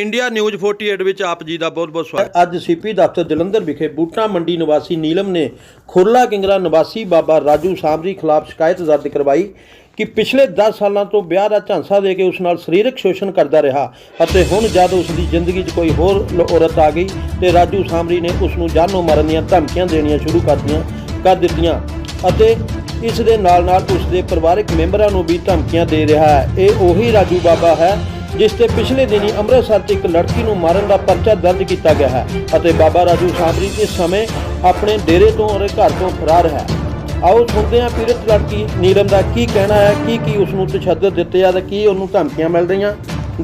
India news 48 ਵਿੱਚ ਆਪ ਜੀ ਦਾ ਬਹੁਤ-ਬਹੁਤ ਸਵਾਗਤ। ਅੱਜ ਸੀਪੀ ਦਫ਼ਤਰ ਜਲੰਧਰ ਵਿਖੇ ਬੂਟਾ ਮੰਡੀ ਨਿਵਾਸੀ ਨੀਲਮ ਨੇ ਖੁਰਲਾ ਕਿੰਗਰਾ ਨਿਵਾਸੀ ਬਾਬਾ ਰਾਜੂ ਸਾਮਰੀ ਖਿਲਾਫ ਸ਼ਿਕਾਇਤ ਦਰਜ ਕਰਵਾਈ ਕਿ ਪਿਛਲੇ 10 ਸਾਲਾਂ ਤੋਂ ਵਿਆਹ ਦਾ ਝਾਂਸਾ ਦੇ ਕੇ ਉਸ ਨਾਲ ਸਰੀਰਕ ਸ਼ੋਸ਼ਣ ਕਰਦਾ ਰਿਹਾ ਅਤੇ ਹੁਣ ਜਦ ਉਸ ਦੀ ਜ਼ਿੰਦਗੀ 'ਚ ਕੋਈ ਹੋਰ ਔਰਤ ਆ ਗਈ ਤੇ ਰਾਜੂ ਸਾਮਰੀ ਨੇ ਉਸ ਨੂੰ ਜਾਨੋਂ ਮਾਰਨ ਦੀਆਂ ਧਮਕੀਆਂ ਦੇਣੀਆਂ ਸ਼ੁਰੂ ਕਰ ਦਿੱਤੀਆਂ ਅਤੇ ਇਸ ਦੇ ਨਾਲ ਉਸ ਦੇ ਪਰਿਵਾਰਕ ਮੈਂਬਰਾਂ ਨੂੰ ਵੀ ਧਮਕੀਆਂ ਦੇ ਰਿਹਾ ਹੈ। ਇਹ ਉਹੀ ਰਾਜੂ ਬਾਬਾ ਹੈ जिस ते पिछले दिनी अमृतसर से एक लड़की को मारन का परचा दर्ज किया गया है और बाबा राजू सामरी इस समय अपने डेरे तो और घर तो फरार है। आओ सुनते हैं पीड़ित लड़की नीलम का की कहना है कि उसनों तशद्दद दिते या की उन्होंने धमकियां मिल रही।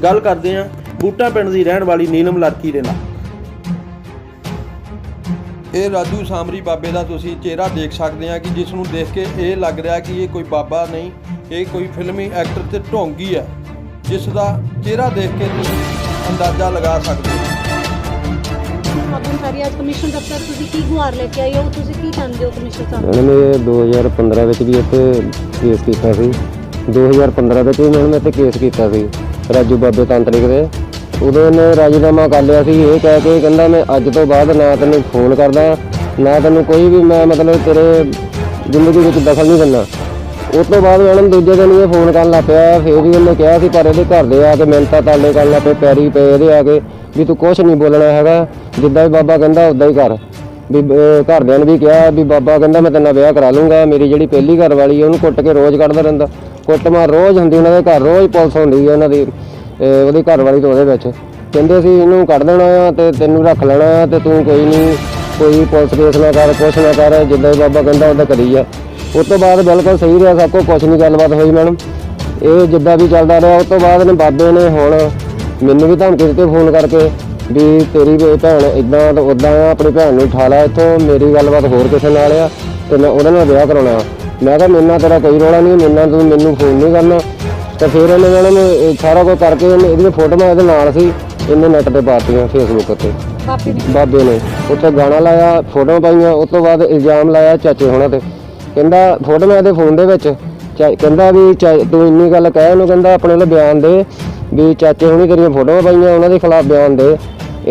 गल करते हैं बूटा पिंड की रहने वाली नीलम लड़की के नाल। ये राजू सामरी बाबे का तुसीं चेहरा देख सकते हैं कि जिसनों देख के ये लग रहा कि ये कोई बाबा नहीं, ये कोई फिल्मी एक्टर ते ढोंगी है जिस दा चेहरा देख के तुसीं अंदाज़ा लगा सकते हो। कमीशन दफ्तर तुसीं की गुहार लेके आए हो, तुसीं की चाहते हो कमीशन साहब? मैंने 2015 ਵਿੱਚ ਵੀ ਇੱਥੇ ਕੇਸ ਕੀਤਾ ਸੀ। 2015 ਵਿੱਚ ਵੀ ਮੈਂ ਇੱਥੇ ਕੇਸ ਕੀਤਾ ਸੀ ਰਾਜੂ ਬਾਬੇ ਤਾਂਤਰਿਕ ਦੇ। ਉਦੋਂ ਨੇ ਰਾਜੀਨਾਮਾ ਕਰ ਲਿਆ ਸੀ ਇਹ ਕਹਿ ਕੇ ਕਹਿੰਦਾ ਮੈਂ ਅੱਜ ਤੋਂ ਬਾਅਦ ਨਾ ਤੈਨੂੰ ਫੋਨ ਕਰਦਾ ਨਾ ਤੈਨੂੰ ਕੋਈ ਵੀ ਮੈਂ ਮਤਲਬ ਤੇਰੇ ਜ਼ਿੰਦਗੀ ਵਿੱਚ ਦਖਲ ਨਹੀਂ ਦਿੰਦਾ। उस तो बाद मैडम दूजे दिन ये फोन कर लग पाया, फिर भी उन्हें कहा कि पर ये घर दे आके मिन्नतां ताले कर लग पे पैरी पे ये आके भी तू कुछ नहीं बोलना है, जिद्दां भी बाबा कहता उद्दां ही कर। भी घरदियां ने भी कहा भी बाबा कहता मैं तेरे ब्याह करा लूँगा। मेरी जी पहली घर वाली है उन्होंने कुट के रोज़ कढ़दा रहिंदा, कुटमार रोज़ होंदी उन्होंने घर, रोज़ पुलिस होंदी है उन्होंने वो घर वाली तो वो कहते असीं इनूं कढ़ देना तो तैनूं रख लेना तो तू कोई नहीं कोई पुलिस केस ना कर कुछ ना कर, जिद्दां भी बाबा कहता उद्दां करी जा। उस तो बाद बिल्कुल सही रहा सब कुछ नहीं गलबात हुई मैडम। ये जिद्दां भी चलता रहा। उस तो बाद ने बाबे ने हुण मैनूं भी धमकी दित्ती फोन करके भी तेरी भैन इदां तो उदां अपनी भैन नूं उठा ला इत्थों, मेरी गलबात होर किसे नाल आ ते मैं उहदे नाल विआह कराउणा। मैं कहा मेरे नाल तेरा कोई रौला नहीं, मेरे नाल तूं मैनूं फोन नहीं करना। तो फिर इन्हें मैडम सारा कुछ करके इहदियां फोटोआं इहदे नाल सी इन्हें नैट ते पातियां फेसबुक ते बाबे ने उत्थे गाना लाया फोटोआं पाईयां। उस तो बाद इल्जाम लाया चाचे होणां ते कहता फोटो मैं फोन दे कहता भी तू इन्नी गल कह उन्होंने कहता अपने वाले बयान दे भी चाचे होनी तेरिया फोटो पाइया उन्होंने खिलाफ बयान दे।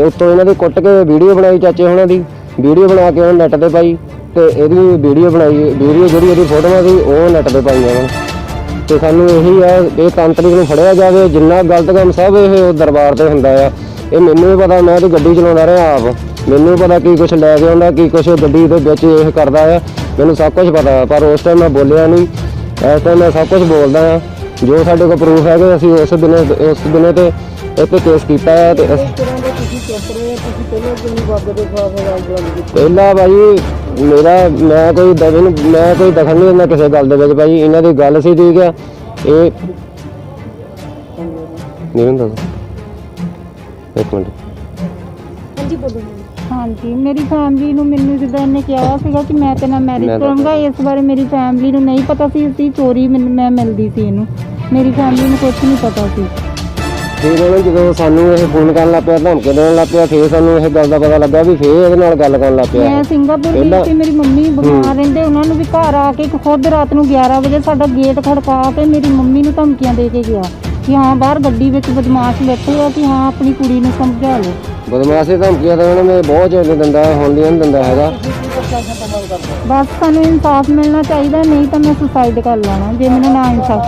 उत्तों इन्होंने कुट के वीडियो बनाई चाचे होना की, वीडियो बना के उन्होंने नैट पर पाई तो यदी वीडियो बनाई वीडियो जी फोटोआं सी वो नैट पर पाइया। तो सानू यही है ये तांत्रिक नूं फड़िया जाए, जिन्ना गलत काम सब ये दरबार से होंदा है। ये मैनूं भी पता, मैं तो गड्डी चलाउंदा रहा आप, मैनूं पता की कुछ लैके आउंदा की कुछ गड्डी दे विच ये करदा है, मैनूं सब कुछ पता। पर उस टाइम मैं बोलिया नहीं, इस टाइम मैं सब कुछ बोलदा हाँ। जो साडे कोल प्रूफ है कि असीं उस दिन ते इत्थे केस कीता है। ते पहला भाई मेरा मैं कोई दखल नहीं दिंदा किसी गल दे विच भाई, इन्हां दी गल सी ठीक है। ये नहीं हुंदा एक मिनट हाँ जी मेरी फैमिली नूं मैनूं जिद्दां इन्हें कहा सीगा कि मैं तेरे नाल मैरिज करांगा, इस बारे मेरी फैमिली नूं नहीं पता सी। इसी चोरी मैं मिलदी सी इहनूं, मेरी फैमिली नूं कुछ नहीं पता सी। फिर उन्होंने जो सानू ये फोन करन लग पिया धमकी देन लग पिया, फिर सानू ये गल दा पता लगा भी फिर इहदे नाल गल करन लग पिया। मैं सिंगापुर गई सी, मेरी मम्मी बीमार रहिंदे, उन्होंने भी घर आके खुद रात नूं 11 बजे साडा गेट खड़का के मेरी मम्मी नूं धमकियां दे के गया कि हाँ बाहर गड्डी विच बदमाश बैठे आ कि हाँ अपनी कुड़ी नूं समझा लो। बदमाशी धमकियां तो उन्होंने बहुत ज़्यादा दिंदा होंदी नहीं दिंदा हैगा। बस सानू इंसाफ मिलना चाहिए, नहीं तो मैं सुसाइड कर लेना जे मैंने ना इंसाफ।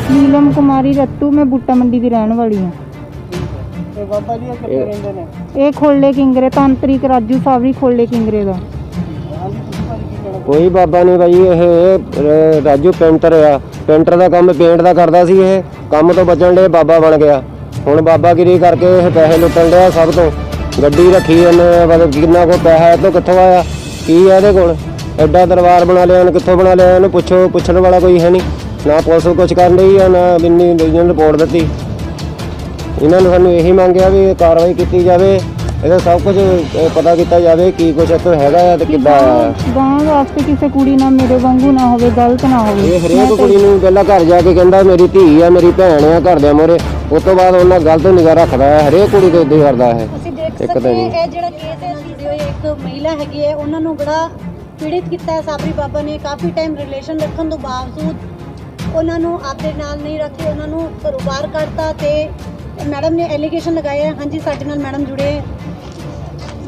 नीलम कुमारी रत्तू, मैं बूटा मंडी की रहने वाली हूँ। ये खोले किंगरे तांत्रिक राजू सावरी खोले किंगरे का कोई बाबा नहीं भाई। ये राजू पेंटर आ, पेंटर का काम पेंट का करता सी, ये काम तो बचन डे बाबा बन गया। हुण बाबागिरी करके पैसे लुटन लिया सब तो, गड्डी रखी इन्हें मतलब कितना को पैसा तो कितों आया की है ये कोल, एडा दरबार बना लिया कितों बना लिया, इन्हें पुछण वाला कोई है नहीं, ना पुलिस कुछ कर रही है ना इन्नी रिपोर्ट दी। इन्होंने सानू यही मांगया भी कार्रवाई की जाए, ये सब कुछ पता किया जाए कि कुछ इत्थे हैगा ते किद्दां गांव वास्ते किसी कुड़ी ना मेरे वांगू ना होवे, गलत ना होवे। ये हरेक कुड़ी नूं पहला घर जाके कहंदा मेरी धी है मेरी भैन है घर दे मोरे, उस तो बाद उन्हां गलत निगाह रखदा है, हरेक कुड़ी ते इदां करदा है। ਅਸੀਂ ਦੇਖ ਸਕਦੇ ਹਾਂ ਇਹ ਜਿਹੜਾ ਕੇਸ ਹੈ ਜੋ ਇੱਕ ਮਹਿਲਾ ਹੈਗੀ ਹੈ ਉਹਨਾਂ ਨੂੰ ਬੜਾ ਪੀੜਿਤ ਕੀਤਾ ਹੈ ਸਾਬਰੀ ਬਾਬਾ ਨੇ। ਕਾਫੀ ਟਾਈਮ ਰਿਲੇਸ਼ਨ ਰੱਖਣ ਤੋਂ ਬਾਵਜੂਦ ਉਹਨਾਂ ਨੂੰ ਆਪਦੇ ਨਾਲ ਨਹੀਂ ਰੱਖੇ, ਉਹਨਾਂ ਨੂੰ ਘਰੋਂ ਬਾਹਰ ਕੱਢਤਾ ਤੇ ਮੈਡਮ ਨੇ ਐਲੀਗੇਸ਼ਨ ਲਗਾਇਆ। ਹਾਂਜੀ, ਸਾਡੇ ਨਾਲ ਮੈਡਮ ਜੁੜੇ।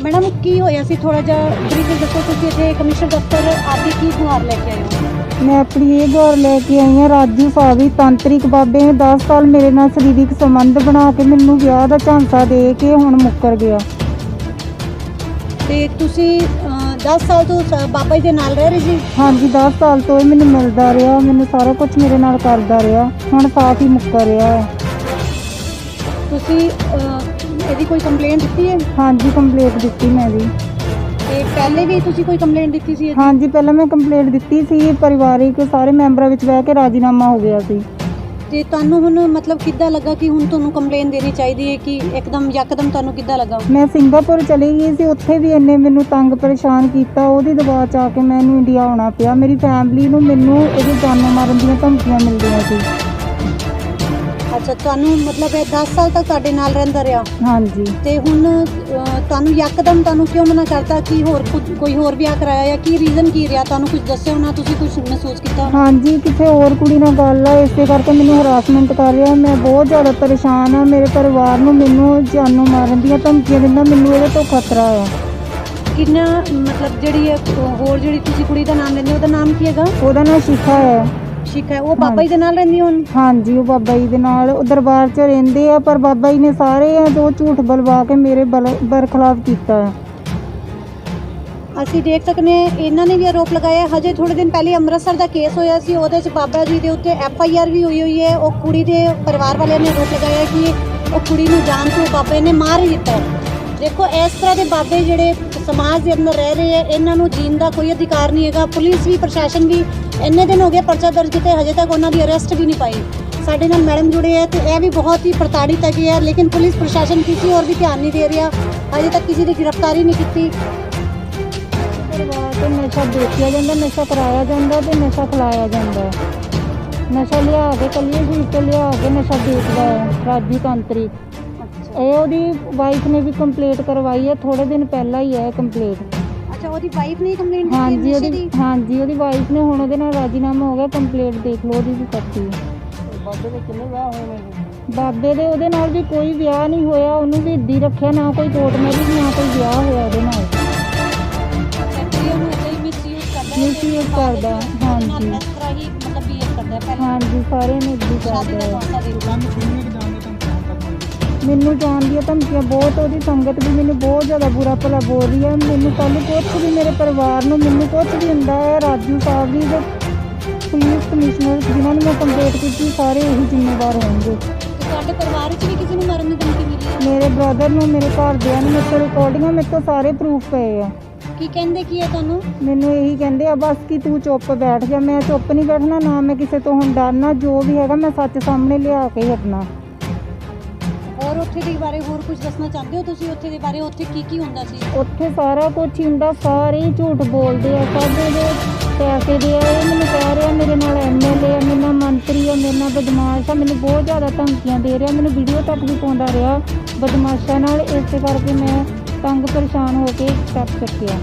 ਮੈਡਮ ਕੀ ਹੋਇਆ ਸੀ, ਥੋੜਾ ਜਿਹਾ ਬਰੀਫ ਦੱਸੋ। ਤੁਸੀਂ ਇੱਥੇ ਕਮਿਸ਼ਨਰ ਦਫ਼ਤਰ ਆਪਦੀ ਕੀ ਗੁਹਾਰ ਲੈ ਕੇ ਆਏ ਹੋ? ਮੈਂ ਆਪਣੀ ਇਹ ਗੁਹਾਰ ਲੈ ਕੇ ਆਈ ਹਾਂ ਰਾਜੂ ਸਾਵੀ ਤਾਂਤਰਿਕ ਬਾਬੇ ਨੇ 10 ਸਾਲ ਮੇਰੇ ਨਾਲ ਸਰੀਰਕ ਸੰਬੰਧ ਬਣਾ ਕੇ ਮੈਨੂੰ ਵਿਆਹ ਦਾ ਝਾਂਸਾ ਦੇ ਕੇ ਹੁਣ ਮੁੱਕਰ ਗਿਆ। ਤੇ ਤੁਸੀਂ 10 ਸਾਲ ਤੋਂ ਬਾਬਾ ਜੀ ਦੇ ਨਾਲ ਰਹਿ ਰਹੇ ਸੀ? ਹਾਂਜੀ, 10 ਸਾਲ ਤੋਂ ਇਹ ਮੈਨੂੰ ਮਿਲਦਾ ਰਿਹਾ, ਮੈਨੂੰ ਸਾਰਾ ਕੁਝ ਮੇਰੇ ਨਾਲ ਕਰਦਾ ਰਿਹਾ, ਹੁਣ ਸਾਥ ਹੀ ਮੁੱਕਰ ਰਿਹਾ ਹੈ। ਤੁਸੀਂ ਇਹਦੀ ਕੋਈ ਕੰਪਲੇਂਟ ਦਿੱਤੀ ਹੈ? ਹਾਂਜੀ, ਕੰਪਲੇਂਟ ਦਿੱਤੀ ਮੈਂ ਵੀ। ਤੇ ਪਹਿਲੇ ਵੀ ਤੁਸੀਂ ਕੋਈ ਕੰਪਲੇਂਟ ਦਿੱਤੀ ਸੀ ਇਹਦੀ? ਹਾਂਜੀ, ਪਹਿਲਾਂ ਮੈਂ ਕੰਪਲੇਂਟ ਦਿੱਤੀ ਸੀ, ਪਰਿਵਾਰਿਕ ਸਾਰੇ ਮੈਂਬਰਾਂ ਵਿੱਚ ਬਹਿ ਕੇ ਰਾਜ਼ੀਨਾਮਾ ਹੋ ਗਿਆ ਸੀ। ਤੇ ਤੁਹਾਨੂੰ ਹੁਣ ਮਤਲਬ ਕਿੱਦਾਂ ਲੱਗਾ ਕਿ ਹੁਣ ਤੁਹਾਨੂੰ ਕੰਪਲੇਂਟ ਦੇਣੀ ਚਾਹੀਦੀ ਹੈ ਕਿ ਇੱਕਦਮ ਯਕਦਮ ਤੁਹਾਨੂੰ ਕਿੱਦਾਂ ਲੱਗਾ? ਮੈਂ ਸਿੰਗਾਪੁਰ ਚਲੀ ਗਈ ਸੀ, ਉੱਥੇ ਵੀ ਇੰਨੇ ਮੈਨੂੰ ਤੰਗ ਪਰੇਸ਼ਾਨ ਕੀਤਾ, ਉਹਦੀ ਦਬਾਅ 'ਚ ਆ ਕੇ ਮੈਨੂੰ ਇੰਡੀਆ ਆਉਣਾ ਪਿਆ। ਮੇਰੀ ਫੈਮਿਲੀ ਨੂੰ ਮੈਨੂੰ ਇਹਦੇ ਜਾਨੋਂ ਮਾਰਨ ਦੀਆਂ ਧਮਕੀਆਂ ਮਿਲਦੀਆਂ ਸੀ। ਅੱਛਾ, ਤੁਹਾਨੂੰ ਮਤਲਬ ਇਹ 10 ਸਾਲ ਤੱਕ ਤੁਹਾਡੇ ਨਾਲ ਰਹਿੰਦਾ ਰਿਹਾ? ਹਾਂਜੀ। ਤੇ ਹੁਣ ਤੁਹਾਨੂੰ ਯਕਦਮ ਤੁਹਾਨੂੰ ਕਿਉਂ ਮਨਾ ਕਰਤਾ ਕਿ ਹੋਰ ਕੋਈ ਹੋਰ ਵਿਆਹ ਕਰਾਇਆ ਜਾਂ ਕੀ ਰੀਜ਼ਨ ਕੀ ਰਿਹਾ? ਤੁਹਾਨੂੰ ਕੁਝ ਦੱਸਿਓ ਨਾ, ਤੁਸੀਂ ਕੁਝ ਮਹਿਸੂਸ ਕੀਤਾ? ਹਾਂਜੀ, ਕਿਸੇ ਹੋਰ ਕੁੜੀ ਨਾਲ ਗੱਲ ਆ, ਇਸੇ ਕਰਕੇ ਮੈਨੂੰ ਹਰਾਸਮੈਂਟ ਕਰ ਰਿਹਾ। ਮੈਂ ਬਹੁਤ ਜ਼ਿਆਦਾ ਪਰੇਸ਼ਾਨ ਆ। ਮੇਰੇ ਪਰਿਵਾਰ ਨੂੰ ਮੈਨੂੰ ਜਾਨੋਂ ਮਾਰਨ ਦੀਆਂ ਧਮਕੀਆਂ ਦਿੰਦਾ, ਮੈਨੂੰ ਇਹਦੇ ਤੋਂ ਖਤਰਾ ਆ। ਕਿੰਨਾ ਮਤਲਬ ਜਿਹੜੀ ਹੋਰ ਜਿਹੜੀ ਤੁਸੀਂ ਕੁੜੀ ਦਾ ਨਾਮ ਲੈਂਦੇ ਉਹਦਾ ਨਾਮ ਕੀ ਹੈਗਾ? ਉਹਦਾ ਨਾਂ ਸ਼ਿਖਾ ਹੈ। ਸ਼ਿਖਾ ਹੈ, ਉਹ ਬਾਬਾ ਜੀ ਦੇ ਨਾਲ ਰਹਿੰਦੀ ਹੁਣ? ਹਾਂਜੀ, ਉਹ ਬਾਬਾ ਜੀ ਦੇ ਨਾਲ ਉਹ ਦਰਬਾਰ 'ਚ ਰਹਿੰਦੇ ਆ, ਪਰ ਬਾਬਾ ਜੀ ਨੇ ਸਾਰੇ ਆ ਜੋ ਝੂਠ ਬਲਵਾ ਕੇ ਮੇਰੇ ਬਰਖਲਾਫ ਕੀਤਾ ਹੈ। ਅਸੀਂ ਦੇਖ ਸਕਦੇ ਹਾਂ ਇਹਨਾਂ ਨੇ ਵੀ ਆਰੋਪ ਲਗਾਇਆ। ਹਜੇ ਥੋੜੇ ਦਿਨ ਪਹਿਲੇ ਅੰਮ੍ਰਿਤਸਰ ਦਾ ਕੇਸ ਹੋਇਆ ਸੀ, ਉਹਦੇ 'ਚ ਬਾਬਾ ਜੀ ਦੇ ਉੱਤੇ FIR ਵੀ ਹੋਈ ਹੈ। ਉਹ ਕੁੜੀ ਦੇ ਪਰਿਵਾਰ ਵਾਲਿਆਂ ਨੇ ਆਰੋਪ ਲਗਾਇਆ ਕਿ ਉਹ ਕੁੜੀ ਨੂੰ ਜਾਣ ਤੋਂ ਬਾਬੇ ਨੇ ਮਾਰ ਹੀ ਦਿੱਤਾ। ਦੇਖੋ, ਇਸ ਤਰ੍ਹਾਂ ਦੇ ਬਾਬੇ ਜਿਹੜੇ ਸਮਾਜ ਦੇ ਅੰਦਰ ਰਹਿ ਰਹੇ ਹੈ, ਇਹਨਾਂ ਨੂੰ ਜੀਣ ਦਾ ਕੋਈ ਅਧਿਕਾਰ ਨਹੀਂ ਹੈਗਾ। ਪੁਲਿਸ ਵੀ, ਪ੍ਰਸ਼ਾਸਨ ਵੀ ਇੰਨੇ ਦਿਨ ਹੋ ਗਏ ਪਰਚਾ ਦਰਜ ਕੀਤੇ, ਹਜੇ ਤੱਕ ਉਹਨਾਂ ਦੀ ਅਰੈਸਟ ਵੀ ਨਹੀਂ ਪਾਈ। ਸਾਡੇ ਨਾਲ ਮੈਡਮ ਜੁੜੇ ਹੈ ਤੇ ਇਹ ਵੀ ਬਹੁਤ ਹੀ ਪ੍ਰਤਾੜਿਤ ਹੈਗੇ ਹੈ, ਲੇਕਿਨ ਪੁਲਿਸ ਪ੍ਰਸ਼ਾਸਨ ਕਿਸੇ ਹੋਰ ਵੀ ਧਿਆਨ ਨਹੀਂ ਦੇ ਰਿਹਾ। ਹਜੇ ਤੱਕ ਕਿਸੇ ਦੀ ਗ੍ਰਿਫਤਾਰੀ ਨਹੀਂ ਕੀਤੀ। ਪਰਿਵਾਰ ਤੇ ਨਸ਼ਾ ਵੇਚਿਆ ਜਾਂਦਾ, ਨਸ਼ਾ ਕਰਾਇਆ ਜਾਂਦਾ ਤੇ ਨਸ਼ਾ ਖਿਲਾਇਆ ਜਾਂਦਾ। ਨਸ਼ਾ ਲਿਆ ਕੇ ਕੱਲੀਏ ਸੀ ਤੇ ਲਿਆ ਕੇ ਨਸ਼ਾ ਵੇਚਦਾ ਹੈ ਰਾਜੂ ਤਾਂਤਰਿਕ। ਇਹ ਉਹਦੀ ਵਾਈਫ ਨੇ ਵੀ ਕੰਪਲੇਂਟ ਕਰਵਾਈ ਹੈ, ਥੋੜੇ ਦਿਨ ਪਹਿਲਾਂ ਹੀ ਹੈ ਕੰਪਲੇਂਟ। ਅੱਛਾ, ਉਹਦੀ ਵਾਈਫ ਨੇ ਕੰਪਲੇਂਟ ਕੀਤੀ? ਹਾਂਜੀ, ਉਹਦੀ ਵਾਈਫ ਨੇ, ਹੁਣ ਉਹਦੇ ਨਾਲ ਰਾਜ਼ੀਨਾਮਾ ਹੋ ਗਿਆ। ਕੰਪਲੇਂਟ ਦੇਖ ਲਓ ਉਹਦੀ ਵੀ ਕਰਤੀ ਹੈ। ਬਾਬੇ ਦੇ ਕਿੰਨੇ ਵਿਆਹ ਹੋਏ ਨੇ? ਬਾਬੇ ਦੇ ਉਹਦੇ ਨਾਲ ਵੀ ਕੋਈ ਵਿਆਹ ਨਹੀਂ ਹੋਇਆ, ਉਹਨੂੰ ਵੀ ਇੱਦੀ ਰੱਖਿਆ, ਨਾ ਕੋਈ ਕੋਰਟ ਮੈਰਿਜ ਨਾ ਕੋਈ ਵਿਆਹ ਹੋਇਆ ਉਹਦੇ ਨਾਲ। ਮਿਸਯੂਜ਼ ਕਰਦਾ। ਹਾਂਜੀ, ਇਸ ਤਰ੍ਹਾਂ ਹੀ ਮਤਲਬ ਬਿਹੇਵ ਕਰਦਾ ਪਹਿਲਾਂ। ਹਾਂਜੀ, ਸਾਰਿਆਂ ਨੇ ਇੱਦੀ ਸ਼ਾਦੀ ਦਾ ਕਰਦਾ। ਝਾਂਸਾ ਦੇ ਦਿੱਤਾ। ਮੈਨੂੰ ਜਾਣ ਦੀਆਂ ਧਮਕੀਆਂ ਬਹੁਤ, ਉਹਦੀ ਸੰਗਤ ਵੀ ਮੈਨੂੰ ਬਹੁਤ ਜ਼ਿਆਦਾ ਬੁਰਾ ਭਲਾ ਬੋਲ ਰਹੀ ਹੈ। ਮੈਨੂੰ ਕੱਲ ਕੁਛ ਵੀ, ਮੇਰੇ ਪਰਿਵਾਰ ਨੂੰ ਮੈਨੂੰ ਕੁਛ ਵੀ ਹੁੰਦਾ ਹੈ, ਰਾਜੂ ਸਾਹਿਬ ਵੀ ਦੇ ਪੁਲਿਸ ਕਮਿਸ਼ਨਰ ਜਿਨ੍ਹਾਂ ਨੂੰ ਮੈਂ ਕੰਪਲੇਂਟ ਕੀਤੀ, ਸਾਰੇ ਇਹੀ ਜ਼ਿੰਮੇਵਾਰ ਹੋਣਗੇ। ਤੁਹਾਡੇ ਪਰਿਵਾਰ ਵਿੱਚ ਵੀ ਕਿਸੇ ਨੂੰ ਮਾਰਨ ਦੀ ਧਮਕੀ ਮਿਲੀ ਹੈ? ਮੇਰੇ ਬ੍ਰਦਰ ਨੂੰ, ਮੇਰੇ ਘਰਦਿਆਂ ਨੂੰ, ਮੇਰੇ ਤੋਂ ਰਿਕਾਰਡਿੰਗਾਂ, ਮੇਰੇ ਤੋਂ ਸਾਰੇ ਪ੍ਰੂਫ ਪਏ ਆ। ਕੀ ਕਹਿੰਦੇ ਕੀ ਹੈ ਤੁਹਾਨੂੰ? ਮੈਨੂੰ ਇਹੀ ਕਹਿੰਦੇ ਆ ਬਸ ਕਿ ਤੂੰ ਚੁੱਪ ਬੈਠ ਜਾ। ਮੈਂ ਚੁੱਪ ਨਹੀਂ ਬੈਠਣਾ, ਨਾ ਮੈਂ ਕਿਸੇ ਤੋਂ ਹੁਣ ਡਰਨਾ। ਜੋ ਵੀ ਹੈਗਾ ਮੈਂ ਸੱਚ ਸਾਹਮਣੇ ਲਿਆ ਕੇ ਹੀ ਹਟਣਾ। ਹੋਰ ਉੱਥੇ ਦੇ ਬਾਰੇ ਹੋਰ ਕੁਝ ਦੱਸਣਾ ਚਾਹੁੰਦੇ ਹੋ ਤੁਸੀਂ? ਉੱਥੇ ਦੇ ਬਾਰੇ ਉੱਥੇ ਕੀ ਕੀ ਹੁੰਦਾ ਸੀ? ਉੱਥੇ ਸਾਰਾ ਕੁਝ ਹੀ ਹੁੰਦਾ, ਸਾਰੇ ਹੀ ਝੂਠ ਬੋਲਦੇ ਆ, ਸਭ ਦੇ ਪੈਸੇ ਦੇ ਆ। ਇਹ ਮੈਨੂੰ ਕਹਿ ਰਿਹਾ ਮੇਰੇ ਨਾਲ MLA ਆ, ਮੇਰੇ ਨਾਲ ਮੰਤਰੀ ਆ, ਮੇਰੇ ਨਾਲ ਬਦਮਾਸ਼ ਆ, ਮੈਨੂੰ ਬਹੁਤ ਜ਼ਿਆਦਾ ਧਮਕੀਆਂ ਦੇ ਰਿਹਾ, ਮੈਨੂੰ ਵੀਡੀਓ ਤੱਕ ਵੀ ਪਾਉਂਦਾ ਰਿਹਾ ਬਦਮਾਸ਼ਾਂ ਨਾਲ। ਇਸੇ ਕਰਕੇ ਮੈਂ ਤੰਗ ਪਰੇਸ਼ਾਨ ਹੋ ਕੇ ਸਟੈਪ ਚੱਕਿਆ।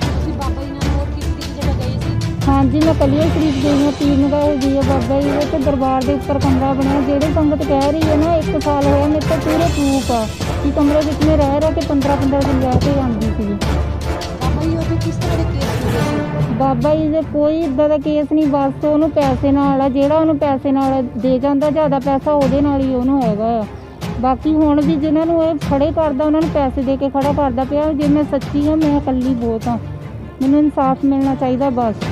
ਤੁਸੀਂ ਬਾਬਾ ਜੀ ਨਾਲ ਹੋਰ ਕਿਸ ਜਗ੍ਹਾ ਗਏ ਸੀ? ਹਾਂਜੀ, ਮੈਂ ਕੱਲੀਆਂ ਸ਼ਰੀਫ ਗਈ ਹਾਂ, ਪੀਰ ਨਗਾਹ ਗਈ ਹੈ ਬਾਬਾ ਜੀ ਦੇ, ਤੇ ਦਰਬਾਰ ਦੇ ਉੱਪਰ ਕਮਰਾ ਬਣਿਆ। ਜਿਹੜੇ ਸੰਗਤ ਕਹਿ ਰਹੀ ਹੈ ਨਾ 1 ਸਾਲ ਹੋਇਆ, ਮੇਰੇ ਤੋਂ ਪੂਰੇ ਪ੍ਰੂਫ ਆ ਕਿ ਕਮਰੇ ਵਿੱਚ ਮੈਂ ਰਹਿ ਕੇ 15-15 ਦਿਨ ਰਹਿ ਕੇ ਜਾਂਦੀ ਸੀ। ਬਾਬਾ ਜੀ ਉੱਥੇ ਕਿਸ ਤਰ੍ਹਾਂ ਦੇ ਕੇਸ ਹੁੰਦੇ ਸੀ? ਬਾਬਾ ਜੀ ਦੇ ਕੋਈ ਇੱਦਾਂ ਦਾ ਕੇਸ ਨਹੀਂ, ਬਸ ਉਹਨੂੰ ਪੈਸੇ ਨਾਲ ਆ, ਜਿਹੜਾ ਉਹਨੂੰ ਪੈਸੇ ਨਾਲ ਦੇ ਜਾਂਦਾ ਜ਼ਿਆਦਾ ਪੈਸਾ, ਉਹਦੇ ਨਾਲ ਹੀ ਉਹਨੂੰ ਹੈਗਾ ਆ। ਬਾਕੀ ਹੁਣ ਵੀ ਜਿਨ੍ਹਾਂ ਨੂੰ ਇਹ ਖੜੇ ਕਰਦਾ, ਉਹਨਾਂ ਨੂੰ ਪੈਸੇ ਦੇ ਕੇ ਖੜਾ ਕਰਦਾ ਪਿਆ। ਜੇ ਮੈਂ ਸੱਚੀ ਹਾਂ, ਮੈਂ ਇਕੱਲੀ ਬਹੁਤ ਹਾਂ, ਮੈਨੂੰ ਇਨਸਾਫ ਮਿਲਣਾ ਚਾਹੀਦਾ ਬਸ।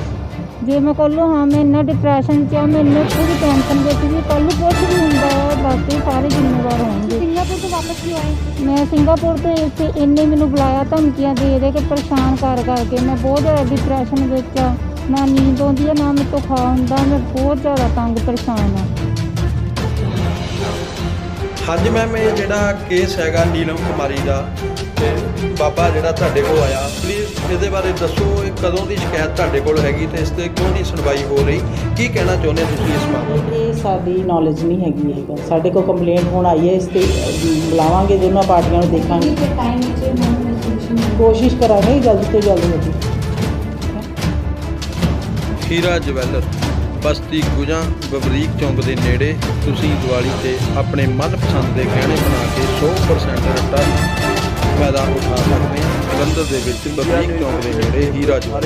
ਜੇ ਮੈਂ ਕੱਲ੍ਹ ਹਾਂ ਮੈਂ ਇੰਨਾ ਡਿਪਰੈਸ਼ਨ 'ਚ ਆ, ਮੈਂ ਇੰਨੇ ਪੂਰੀ ਟੈਨਸ਼ਨ ਵਿੱਚ ਵੀ, ਕੱਲ੍ਹ ਨੂੰ ਕੁਛ ਵੀ ਹੁੰਦਾ ਹੈ ਬਾਕੀ ਸਾਰੇ ਜ਼ਿੰਮੇਵਾਰ ਹੋਣਗੇ। ਸਿੰਗਾਪੁਰ ਤੋਂ ਵਾਪਸ ਕਿਉਂ ਆਏ? ਮੈਂ ਸਿੰਗਾਪੁਰ ਤੋਂ ਇੱਥੇ ਇੰਨੇ ਮੈਨੂੰ ਬੁਲਾਇਆ, ਧਮਕੀਆਂ ਦੇ ਕੇ ਪਰੇਸ਼ਾਨ ਕਰਕੇ ਮੈਂ ਬਹੁਤ ਜ਼ਿਆਦਾ ਡਿਪਰੈਸ਼ਨ ਵਿੱਚ ਆ। ਨਾ ਨੀਂਦ ਆਉਂਦੀ ਹੈ, ਨਾ ਮੇਰੇ ਤੋਂ ਖਾ ਹੁੰਦਾ, ਮੈਂ ਬਹੁਤ ਜ਼ਿਆਦਾ ਤੰਗ ਪਰੇਸ਼ਾਨ ਆ। ਹਾਂਜੀ ਮੈਮ, ਇਹ ਜਿਹੜਾ ਕੇਸ ਹੈਗਾ ਨੀਲਮ ਕੁਮਾਰੀ ਦਾ, ਤੇ ਬਾਬਾ ਜਿਹੜਾ ਤੁਹਾਡੇ ਕੋਲ ਆਇਆ, ਪਲੀਜ਼ ਇਹਦੇ ਬਾਰੇ ਦੱਸੋ। ਇਹ ਕਦੋਂ ਦੀ ਸ਼ਿਕਾਇਤ ਤੁਹਾਡੇ ਕੋਲ ਹੈਗੀ ਤੇ ਇਸ 'ਤੇ ਕਿਉਂ ਨਹੀਂ ਸੁਣਵਾਈ ਹੋ ਰਹੀ? ਕੀ ਕਹਿਣਾ ਚਾਹੁੰਦੇ ਤੁਸੀਂ ਇਸ ਮਾਮਲੇ? ਇਹ ਸਾਡੀ ਨੌਲੇਜ ਨਹੀਂ ਹੈਗੀ ਹੈਗਾ। ਸਾਡੇ ਕੋਲ ਕੰਪਲੇਂਟ ਹੁਣ ਆਈ ਹੈ, ਇਸ ਤੇ ਬੁਲਾਵਾਂਗੇ ਦੋਨਾਂ ਪਾਰਟੀਆਂ ਨੂੰ, ਦੇਖਾਂਗੇ, ਕੋਸ਼ਿਸ਼ ਕਰਾਂਗੇ ਜਲਦ ਤੋਂ ਜਲਦ ਹੋਵੇ। ਹੀਰਾ ਜਵੈਲਰ। ਬਸਤੀ ਗੁਜਾਂ ਬਬਰੀਕ ਚੌਂਕ ਦੇ ਨੇੜੇ ਤੁਸੀਂ ਦੀਵਾਲੀ ਤੇ ਆਪਣੇ ਮਨਪਸੰਦ ਦੇ ਗਹਿਣੇ ਬਣਾ ਕੇ 100% ਰਿਟਰਨ ਫਾਇਦਾ ਉਠਾ ਸਕਦੇ ਹੋ। ਜਲੰਧਰ ਦੇ ਵਿੱਚ ਬਬਰੀਕ ਚੌਂਕ ਦੇ ਨੇੜੇ ਹੀਰਾ ਜਵਾਹਰ